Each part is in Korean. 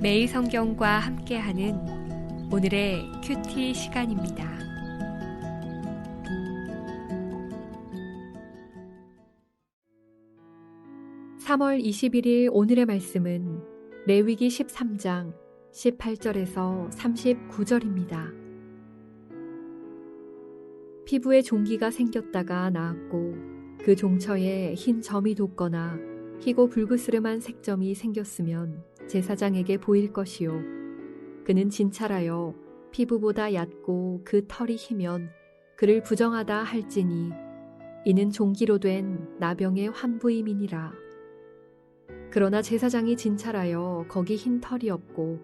매일 성경과 함께하는 오늘의 큐티 시간입니다. (3월 21일) 오늘의 말씀은 레위기 13장 18절에서 39절입니다. 피부에 종기가 생겼다가 나았고 그 종처에 흰 점이 돋거나 희고 불그스름한 색점이 생겼으면 제사장에게 보일 것이요 그는 진찰하여 피부보다 얕고 그 털이 희면 그를 부정하다 할지니 이는 종기로 된 나병의 환부임이니라. 그러나 제사장이 진찰하여 거기 흰 털이 없고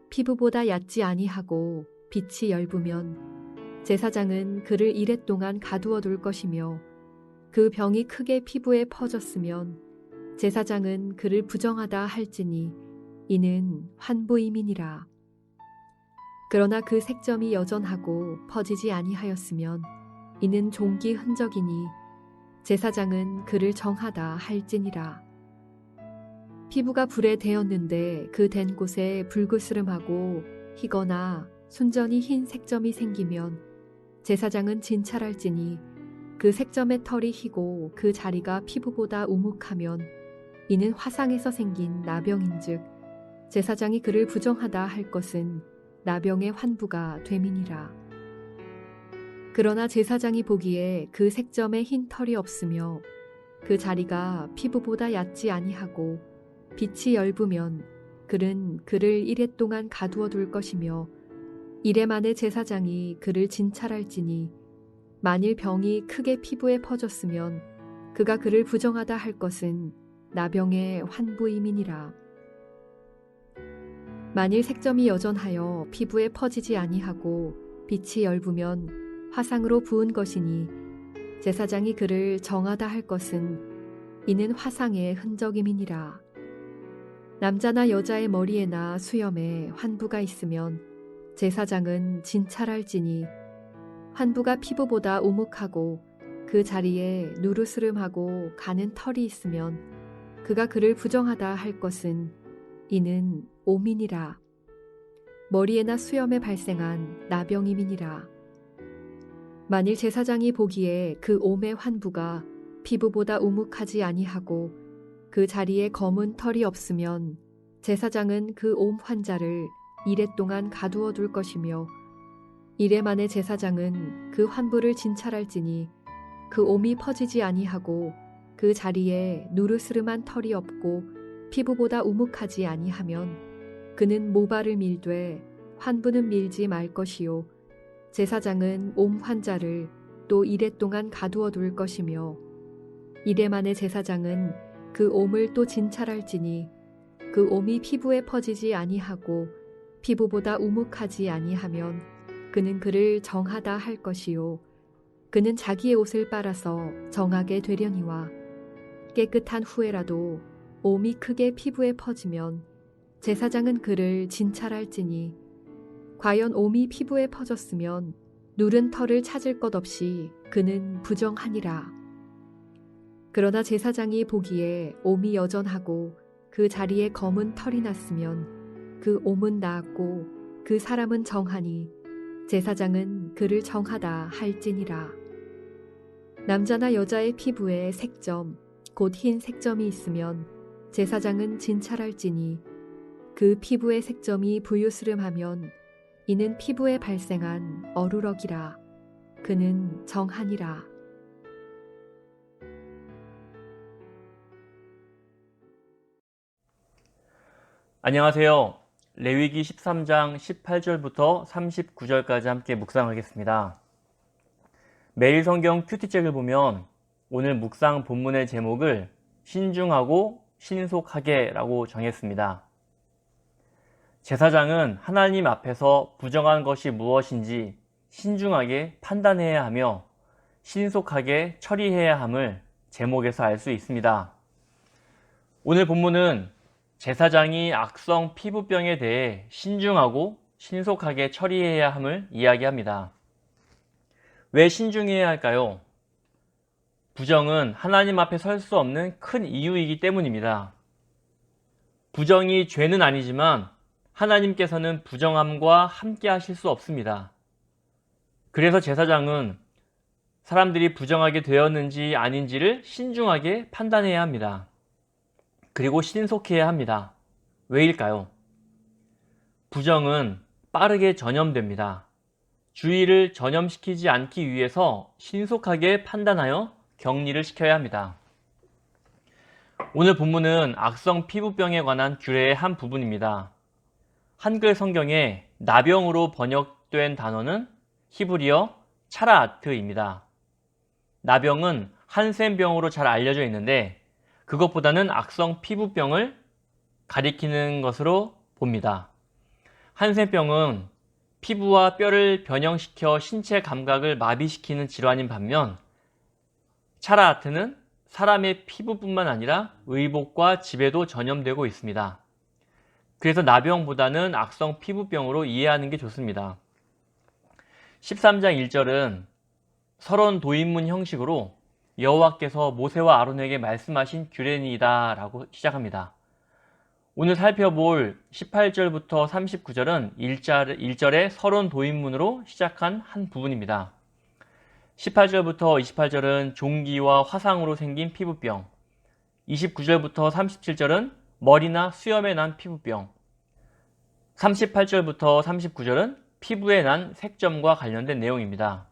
피부보다 얕지 아니하고 빛이 엷으면 제사장은 그를 이랫동안 가두어 둘 것이며 그 병이 크게 피부에 퍼졌으면 제사장은 그를 부정하다 할지니 이는 환부임이니라. 그러나 그 색점이 여전하고 퍼지지 아니하였으면 이는 종기 흔적이니 제사장은 그를 정하다 할지니라. 피부가 불에 대었는데 그 댄 곳에 불그스름하고 희거나 순전히 흰 색점이 생기면 제사장은 진찰할지니 그 색점의 털이 희고 그 자리가 피부보다 우묵하면 이는 화상에서 생긴 나병인즉 제사장이 그를 부정하다 할 것은 나병의 환부가 됨이니라. 그러나 제사장이 보기에 그 색점에 흰 털이 없으며 그 자리가 피부보다 얕지 아니하고 빛이 엷으면 그는 그를 이랫동안 가두어 둘 것이며 이래 만에 제사장이 그를 진찰할지니 만일 병이 크게 피부에 퍼졌으면 그가 그를 부정하다 할 것은 나병의 환부임이니라. 만일 색점이 여전하여 피부에 퍼지지 아니하고 빛이 엷으면 화상으로 부은 것이니 제사장이 그를 정하다 할 것은 이는 화상의 흔적임이니라. 남자나 여자의 머리에나 수염에 환부가 있으면 제사장은 진찰할지니 환부가 피부보다 우묵하고 그 자리에 누르스름하고 가는 털이 있으면 그가 그를 부정하다 할 것은 이는 옴이니라. 머리에나 수염에 발생한 나병임이니라. 만일 제사장이 보기에 그 옴의 환부가 피부보다 우묵하지 아니하고 그 자리에 검은 털이 없으면 제사장은 그 옴 환자를 이랫동안 가두어 둘 것이며 이래 만에 제사장은 그 환부를 진찰할지니 그 옴이 퍼지지 아니하고 그 자리에 누르스름한 털이 없고 피부보다 우묵하지 아니하면 그는 모발을 밀되 환부는 밀지 말 것이요 제사장은 옴 환자를 또 이랫동안 가두어 둘 것이며 이래 만에 제사장은 그 옴을 또 진찰할지니 그 옴이 피부에 퍼지지 아니하고 피부보다 우묵하지 아니하면 그는 그를 정하다 할 것이요 그는 자기의 옷을 빨아서 정하게 되려니와 깨끗한 후에라도 옴이 크게 피부에 퍼지면 제사장은 그를 진찰할지니 과연 옴이 피부에 퍼졌으면 누른 털을 찾을 것 없이 그는 부정하니라. 그러나 제사장이 보기에 옴이 여전하고 그 자리에 검은 털이 났으면 그 옴은 나았고 그 사람은 정하니 제사장은 그를 정하다 할지니라. 남자나 여자의 피부에 색점 곧 흰 색점이 있으면 제사장은 진찰할지니 그 피부의 색점이 부유스름하면 이는 피부에 발생한 어루럭이라. 그는 정하니라. 안녕하세요. 레위기 13장 18절부터 39절까지 함께 묵상하겠습니다. 매일 성경 큐티책을 보면 오늘 묵상 본문의 제목을 신중하고 신속하게 라고 정했습니다. 제사장은 하나님 앞에서 부정한 것이 무엇인지 신중하게 판단해야 하며 신속하게 처리해야 함을 제목에서 알 수 있습니다. 오늘 본문은 제사장이 악성 피부병에 대해 신중하고 신속하게 처리해야 함을 이야기합니다. 왜 신중해야 할까요? 부정은 하나님 앞에 설 수 없는 큰 이유이기 때문입니다. 부정이 죄는 아니지만 하나님께서는 부정함과 함께 하실 수 없습니다. 그래서 제사장은 사람들이 부정하게 되었는지 아닌지를 신중하게 판단해야 합니다. 그리고 신속해야 합니다. 왜일까요? 부정은 빠르게 전염됩니다. 주의를 전염시키지 않기 위해서 신속하게 판단하여 격리를 시켜야 합니다. 오늘 본문은 악성 피부병에 관한 규례의 한 부분입니다. 한글 성경에 나병으로 번역된 단어는 히브리어 차라아트입니다. 나병은 한센병으로 잘 알려져 있는데 그것보다는 악성 피부병을 가리키는 것으로 봅니다. 한센병은 피부와 뼈를 변형시켜 신체 감각을 마비시키는 질환인 반면 차라아트는 사람의 피부뿐만 아니라 의복과 집에도 전염되고 있습니다. 그래서 나병보다는 악성 피부병으로 이해하는 게 좋습니다. 13장 1절은 서론 도입문 형식으로 여호와께서 모세와 아론에게 말씀하신 규례니이다 라고 시작합니다. 오늘 살펴볼 18절부터 39절은 1절의 서론 도입문으로 시작한 한 부분입니다. 18절부터 28절은 종기와 화상으로 생긴 피부병, 29절부터 37절은 머리나 수염에 난 피부병, 38절부터 39절은 피부에 난 색점과 관련된 내용입니다.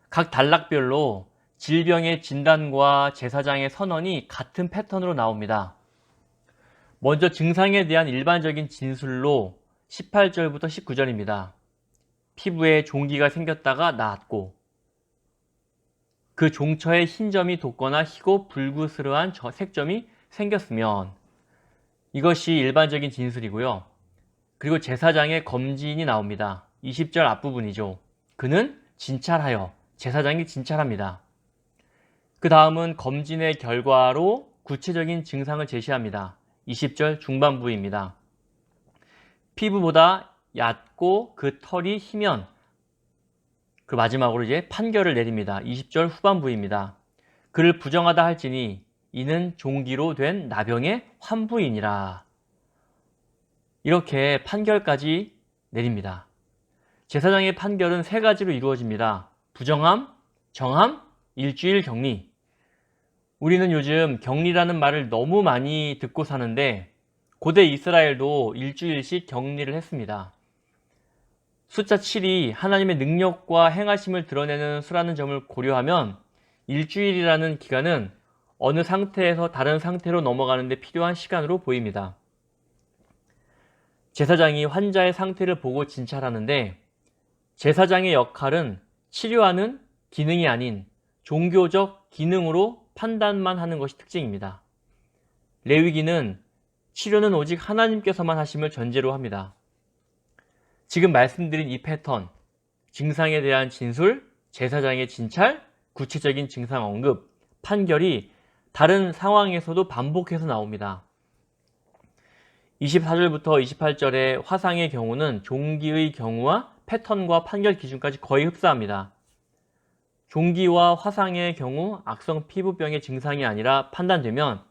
각 단락별로 질병의 진단과 제사장의 선언이 같은 패턴으로 나옵니다. 먼저 증상에 대한 일반적인 진술로 18절부터 19절입니다. 피부에 종기가 생겼다가 나았고 그 종처에 흰 점이 돋거나 희고 불그스름한 색점이 생겼으면 이것이 일반적인 진술이고요. 그리고 제사장의 검진이 나옵니다. 20절 앞부분이죠. 그는 진찰하여, 제사장이 진찰합니다. 그 다음은 검진의 결과로 구체적인 증상을 제시합니다. 20절 중반부입니다. 피부보다 얕고 그 털이 희면 그 마지막으로 이제 판결을 내립니다. 20절 후반부입니다. 그를 부정하다 할지니 이는 종기로 된 나병의 환부이니라. 이렇게 판결까지 내립니다. 제사장의 판결은 세 가지로 이루어집니다. 부정함, 정함, 일주일 격리. 우리는 요즘 격리라는 말을 너무 많이 듣고 사는데 고대 이스라엘도 일주일씩 격리를 했습니다. 숫자 7이 하나님의 능력과 행하심을 드러내는 수라는 점을 고려하면 일주일이라는 기간은 어느 상태에서 다른 상태로 넘어가는 데 필요한 시간으로 보입니다. 제사장이 환자의 상태를 보고 진찰하는데 제사장의 역할은 치료하는 기능이 아닌 종교적 기능으로 판단만 하는 것이 특징입니다. 레위기는 치료는 오직 하나님께서만 하심을 전제로 합니다. 지금 말씀드린 이 패턴, 증상에 대한 진술, 제사장의 진찰, 구체적인 증상 언급, 판결이 다른 상황에서도 반복해서 나옵니다. 24절부터 28절의 화상의 경우는 종기의 경우와 패턴과 판결 기준까지 거의 흡사합니다. 종기와 화상의 경우 악성 피부병의 증상이 아니라 판단되면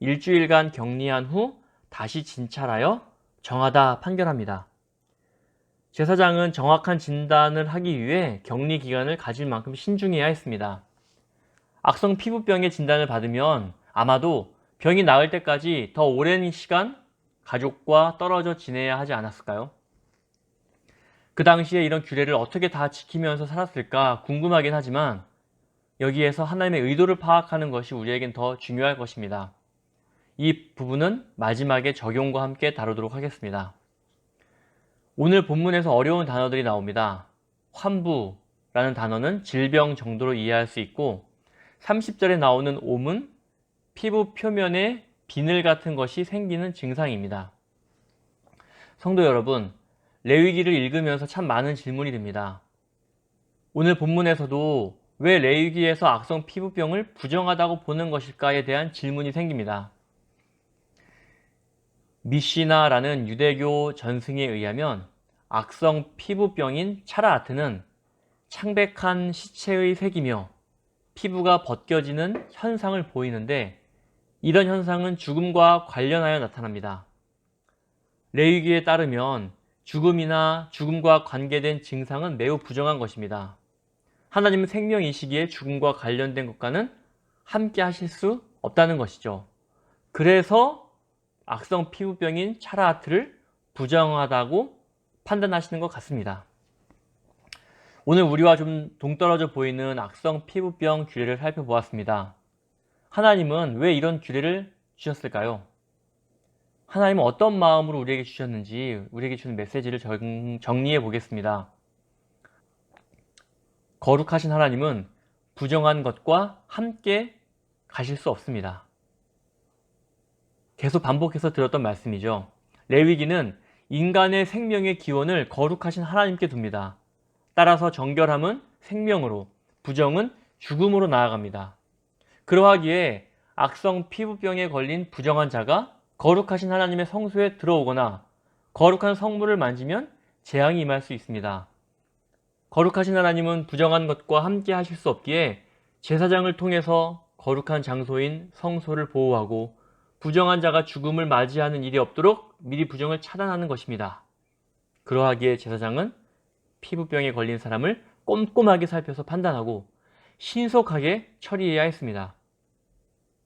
일주일간 격리한 후 다시 진찰하여 정하다 판결합니다. 제사장은 정확한 진단을 하기 위해 격리 기간을 가질 만큼 신중해야 했습니다. 악성 피부병의 진단을 받으면 아마도 병이 나을 때까지 더 오랜 시간 가족과 떨어져 지내야 하지 않았을까요? 그 당시에 이런 규례를 어떻게 다 지키면서 살았을까 궁금하긴 하지만 여기에서 하나님의 의도를 파악하는 것이 우리에겐 더 중요할 것입니다. 이 부분은 마지막에 적용과 함께 다루도록 하겠습니다. 오늘 본문에서 어려운 단어들이 나옵니다. 환부라는 단어는 질병 정도로 이해할 수 있고 30절에 나오는 옴은 피부 표면에 비늘 같은 것이 생기는 증상입니다. 성도 여러분, 레위기를 읽으면서 참 많은 질문이 듭니다. 오늘 본문에서도 왜 레위기에서 악성 피부병을 부정하다고 보는 것일까에 대한 질문이 생깁니다. 미시나라는 유대교 전승에 의하면 악성 피부병인 차라아트는 창백한 시체의 색이며 피부가 벗겨지는 현상을 보이는데 이런 현상은 죽음과 관련하여 나타납니다. 레위기에 따르면 죽음이나 죽음과 관계된 증상은 매우 부정한 것입니다. 하나님은 생명이시기에 죽음과 관련된 것과는 함께 하실 수 없다는 것이죠. 그래서 악성 피부병인 차라하트를 부정하다고 판단하시는 것 같습니다. 오늘 우리와 좀 동떨어져 보이는 악성 피부병 규례를 살펴보았습니다. 하나님은 왜 이런 규례를 주셨을까요? 하나님은 어떤 마음으로 우리에게 주셨는지 우리에게 주는 메시지를 정리해 보겠습니다. 거룩하신 하나님은 부정한 것과 함께 가실 수 없습니다. 계속 반복해서 들었던 말씀이죠. 레위기는 인간의 생명의 기원을 거룩하신 하나님께 둡니다. 따라서 정결함은 생명으로, 부정은 죽음으로 나아갑니다. 그러하기에 악성 피부병에 걸린 부정한 자가 거룩하신 하나님의 성소에 들어오거나 거룩한 성물을 만지면 재앙이 임할 수 있습니다. 거룩하신 하나님은 부정한 것과 함께 하실 수 없기에 제사장을 통해서 거룩한 장소인 성소를 보호하고 부정한 자가 죽음을 맞이하는 일이 없도록 미리 부정을 차단하는 것입니다. 그러하기에 제사장은 피부병에 걸린 사람을 꼼꼼하게 살펴서 판단하고 신속하게 처리해야 했습니다.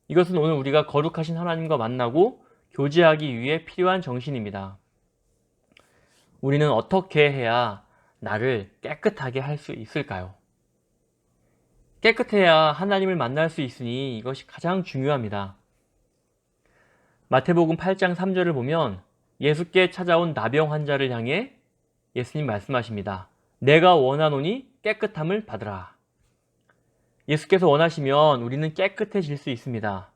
이것은 오늘 우리가 거룩하신 하나님과 만나고 교제하기 위해 필요한 정신입니다. 우리는 어떻게 해야 나를 깨끗하게 할 수 있을까요? 깨끗해야 하나님을 만날 수 있으니 이것이 가장 중요합니다. 마태복음 8장 3절을 보면 예수께 찾아온 나병 환자를 향해 예수님 말씀하십니다. 내가 원하노니 깨끗함을 받으라. 예수께서 원하시면 우리는 깨끗해질 수 있습니다.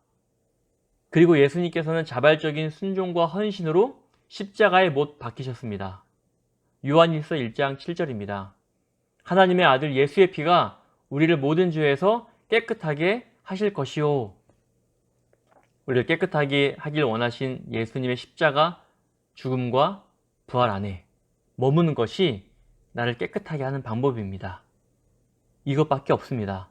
그리고 예수님께서는 자발적인 순종과 헌신으로 십자가에 못 박히셨습니다. 요한일서 1장 7절입니다. 하나님의 아들 예수의 피가 우리를 모든 죄에서 깨끗하게 하실 것이요. 우리를 깨끗하게 하길 원하신 예수님의 십자가 죽음과 부활 안에 머무는 것이 나를 깨끗하게 하는 방법입니다. 이것밖에 없습니다.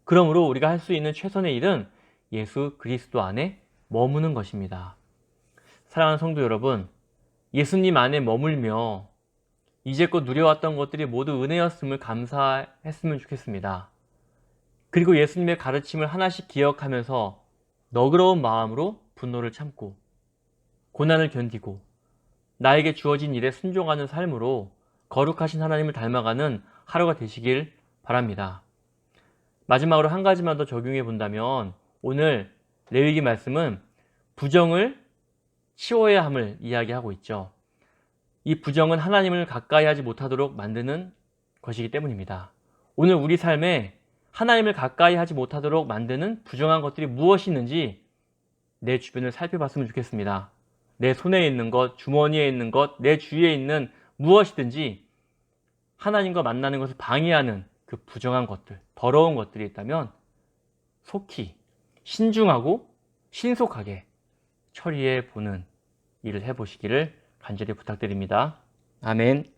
그러므로 우리가 할 수 있는 최선의 일은 예수 그리스도 안에 머무는 것입니다. 사랑하는 성도 여러분, 예수님 안에 머물며 이제껏 누려왔던 것들이 모두 은혜였음을 감사했으면 좋겠습니다. 그리고 예수님의 가르침을 하나씩 기억하면서 너그러운 마음으로 분노를 참고 고난을 견디고 나에게 주어진 일에 순종하는 삶으로 거룩하신 하나님을 닮아가는 하루가 되시길 바랍니다. 마지막으로 한 가지만 더 적용해 본다면 오늘 레위기 말씀은 부정을 치워야 함을 이야기하고 있죠. 이 부정은 하나님을 가까이 하지 못하도록 만드는 것이기 때문입니다. 오늘 우리 삶에 하나님을 가까이 하지 못하도록 만드는 부정한 것들이 무엇이 있는지 내 주변을 살펴봤으면 좋겠습니다. 내 손에 있는 것, 주머니에 있는 것, 내 주위에 있는 무엇이든지 하나님과 만나는 것을 방해하는 그 부정한 것들, 더러운 것들이 있다면 속히 신중하고 신속하게 처리해 보는 일을 해보시기를 간절히 부탁드립니다. 아멘.